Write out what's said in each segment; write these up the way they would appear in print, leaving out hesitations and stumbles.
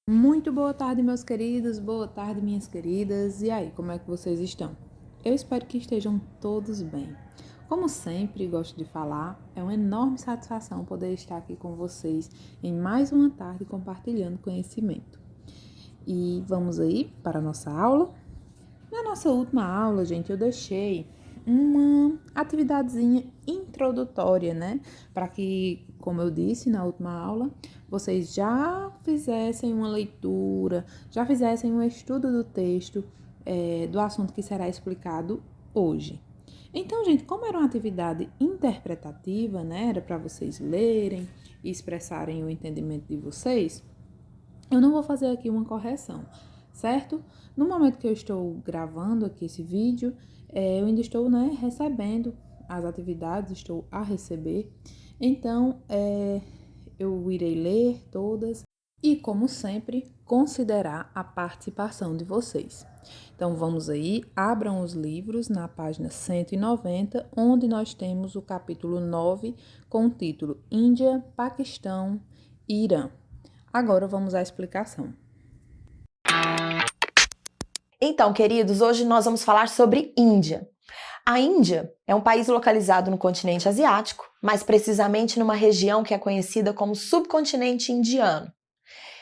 Muito boa tarde, meus queridos, boa tarde, minhas queridas. E aí, como é que vocês estão? Eu espero que estejam todos bem. Como sempre gosto de falar, é uma enorme satisfação poder estar aqui com vocês em mais uma tarde compartilhando conhecimento. E vamos aí para a nossa aula? Na nossa última aula, gente, eu deixei uma atividadezinha introdutória, né? Para que, como eu disse na última aula, vocês já fizessem uma leitura, já fizessem um estudo do texto do assunto que será explicado hoje. Então, gente, como era uma atividade interpretativa, né? Era para vocês lerem e expressarem o entendimento de vocês, eu não vou fazer aqui uma correção, certo? No momento que eu estou gravando aqui esse vídeo, eu ainda estou, né, recebendo as atividades, estou a receber. Então, eu irei ler todas e, como sempre, considerar a participação de vocês. Então, vamos aí, abram os livros na página 190, onde nós temos o capítulo 9, com o título Índia, Paquistão e Irã. Agora vamos à explicação. Então, queridos, hoje nós vamos falar sobre Índia. A Índia é um país localizado no continente asiático, mais precisamente numa região que é conhecida como subcontinente indiano.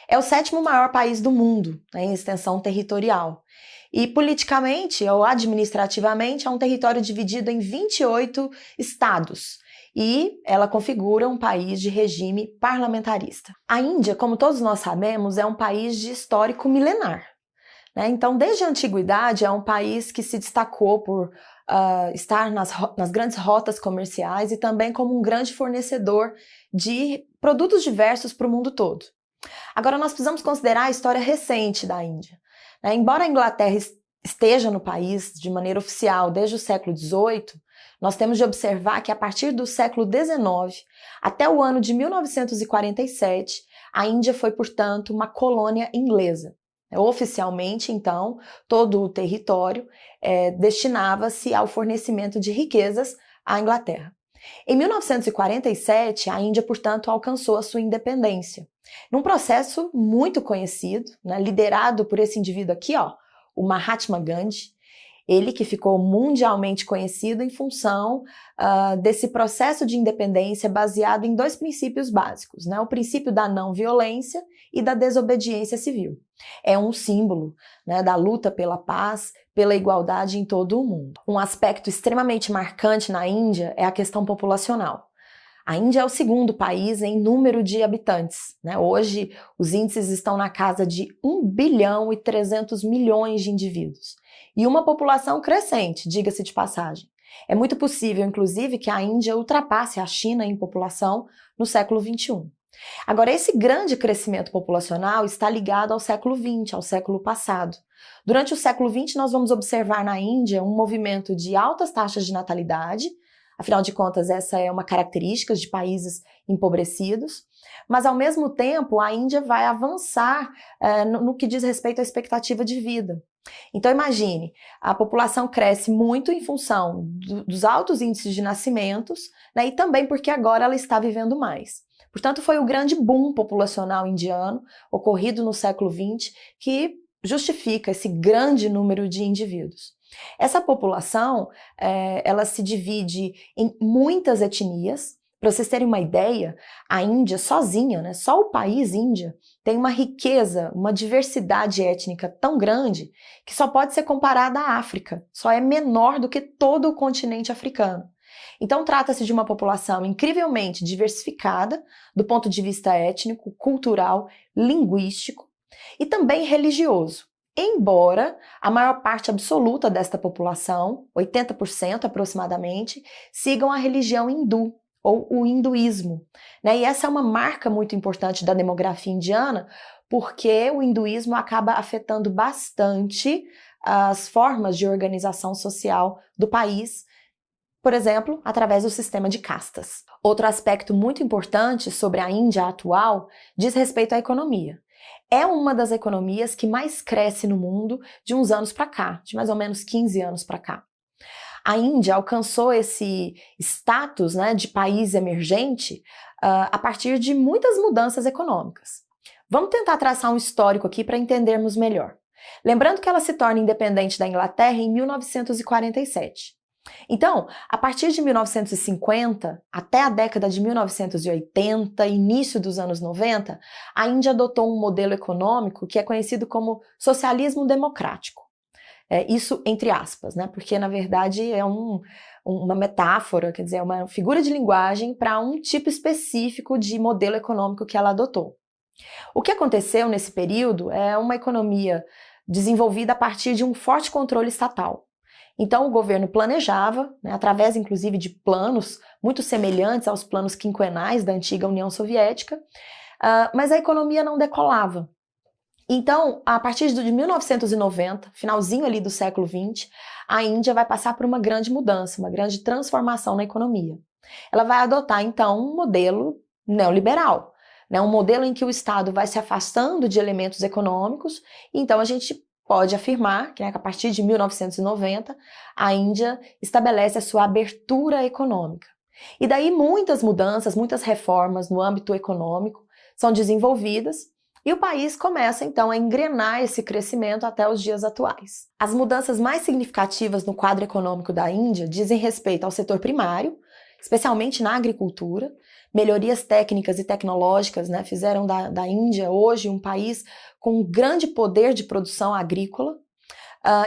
É o sétimo maior país do mundo, em extensão territorial. E politicamente ou administrativamente é um território dividido em 28 estados. E ela configura um país de regime parlamentarista. A Índia, como todos nós sabemos, é um país de histórico milenar. Então, desde a antiguidade, é um país que se destacou por estar nas grandes rotas comerciais e também como um grande fornecedor de produtos diversos para o mundo todo. Agora, nós precisamos considerar a história recente da Índia. Embora a Inglaterra esteja no país de maneira oficial desde o século XVIII, nós temos de observar que a partir do século XIX até o ano de 1947, a Índia foi, portanto, uma colônia inglesa. Oficialmente, então, todo o território destinava-se ao fornecimento de riquezas à Inglaterra. Em 1947, a Índia, portanto, alcançou a sua independência, num processo muito conhecido, liderado por esse indivíduo aqui, o Mahatma Gandhi, ele que ficou mundialmente conhecido em função desse processo de independência baseado em dois princípios básicos, o princípio da não violência e da desobediência civil. É um símbolo da luta pela paz, pela igualdade em todo o mundo. Um aspecto extremamente marcante na Índia é a questão populacional. A Índia é o segundo país em número de habitantes. Hoje, os índices estão na casa de 1 bilhão e 300 milhões de indivíduos. E uma população crescente, diga-se de passagem. É muito possível, inclusive, que a Índia ultrapasse a China em população no século XXI. Agora, esse grande crescimento populacional está ligado ao século XX, ao século passado. Durante o século XX, nós vamos observar na Índia um movimento de altas taxas de natalidade. Afinal de contas, essa é uma característica de países empobrecidos, mas ao mesmo tempo a Índia vai avançar no que diz respeito à expectativa de vida. Então imagine, a população cresce muito em função dos altos índices de nascimentos, e também porque agora ela está vivendo mais. Portanto, foi o grande boom populacional indiano ocorrido no século XX que justifica esse grande número de indivíduos. Essa população, ela se divide em muitas etnias. Para vocês terem uma ideia, a Índia sozinha, só o país Índia, tem uma riqueza, uma diversidade étnica tão grande que só pode ser comparada à África, só é menor do que todo o continente africano. Então trata-se de uma população incrivelmente diversificada do ponto de vista étnico, cultural, linguístico e também religioso. Embora a maior parte absoluta desta população, 80% aproximadamente, sigam a religião hindu, ou o hinduísmo. E essa é uma marca muito importante da demografia indiana, porque o hinduísmo acaba afetando bastante as formas de organização social do país, por exemplo, através do sistema de castas. Outro aspecto muito importante sobre a Índia atual diz respeito à economia. É uma das economias que mais cresce no mundo de uns anos para cá, de mais ou menos 15 anos para cá. A Índia alcançou esse status de país emergente a partir de muitas mudanças econômicas. Vamos tentar traçar um histórico aqui para entendermos melhor. Lembrando que ela se torna independente da Inglaterra em 1947. Então, a partir de 1950 até a década de 1980, início dos anos 90, a Índia adotou um modelo econômico que é conhecido como socialismo democrático. Isso entre aspas, né? Porque na verdade é uma metáfora, quer dizer, é uma figura de linguagem para um tipo específico de modelo econômico que ela adotou. O que aconteceu nesse período é uma economia desenvolvida a partir de um forte controle estatal. Então, o governo planejava, né, através inclusive de planos muito semelhantes aos planos quinquenais da antiga União Soviética, mas a economia não decolava. Então, a partir de 1990, finalzinho ali do século XX, a Índia vai passar por uma grande mudança, uma grande transformação na economia. Ela vai adotar, então, um modelo neoliberal, né, um modelo em que o Estado vai se afastando de elementos econômicos, então a gente pode afirmar que, né, que a partir de 1990, a Índia estabelece a sua abertura econômica. E daí muitas mudanças, muitas reformas no âmbito econômico são desenvolvidas e o país começa então a engrenar esse crescimento até os dias atuais. As mudanças mais significativas no quadro econômico da Índia dizem respeito ao setor primário, especialmente na agricultura. Melhorias técnicas e tecnológicas, né, fizeram da Índia hoje um país com um grande poder de produção agrícola,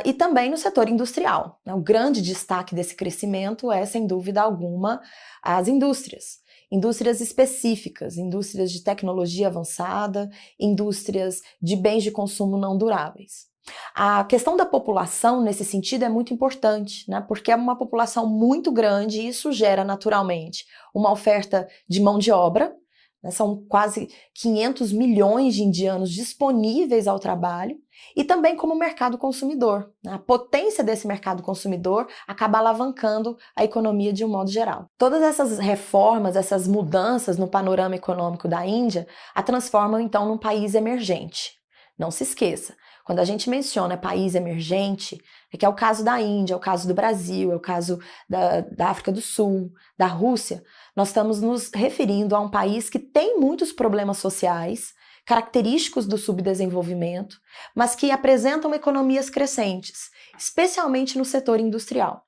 e também no setor industrial. O grande destaque desse crescimento é, sem dúvida alguma, as indústrias. Indústrias específicas, indústrias de tecnologia avançada, indústrias de bens de consumo não duráveis. A questão da população, nesse sentido, é muito importante, né? Porque é uma população muito grande e isso gera, naturalmente, uma oferta de mão de obra, né? São quase 500 milhões de indianos disponíveis ao trabalho, e também como mercado consumidor, né? A potência desse mercado consumidor acaba alavancando a economia de um modo geral. Todas essas reformas, essas mudanças no panorama econômico da Índia a transformam, então, num país emergente. Não se esqueça, quando a gente menciona país emergente, é que é o caso da Índia, é o caso do Brasil, é o caso da África do Sul, da Rússia, nós estamos nos referindo a um país que tem muitos problemas sociais, característicos do subdesenvolvimento, mas que apresentam economias crescentes, especialmente no setor industrial.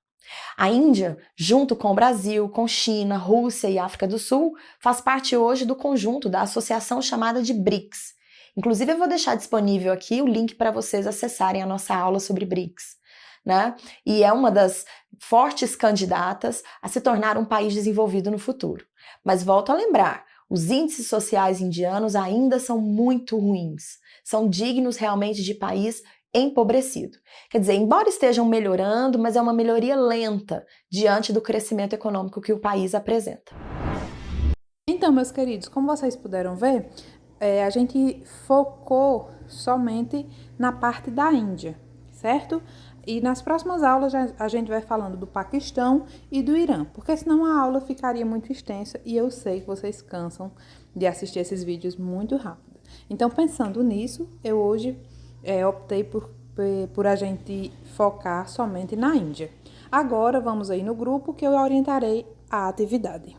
A Índia, junto com o Brasil, com China, Rússia e África do Sul, faz parte hoje do conjunto da associação chamada de BRICS. Inclusive, eu vou deixar disponível aqui o link para vocês acessarem a nossa aula sobre BRICS, né? E é uma das fortes candidatas a se tornar um país desenvolvido no futuro. Mas volto a lembrar, os índices sociais indianos ainda são muito ruins, são dignos realmente de país empobrecido. Quer dizer, embora estejam melhorando, mas é uma melhoria lenta diante do crescimento econômico que o país apresenta. Então, meus queridos, como vocês puderam ver, a gente focou somente na parte da Índia, certo? E nas próximas aulas a gente vai falando do Paquistão e do Irã, porque senão a aula ficaria muito extensa e eu sei que vocês cansam de assistir esses vídeos muito rápido. Então, pensando nisso, eu hoje optei por a gente focar somente na Índia. Agora, vamos aí no grupo que eu orientarei a atividade.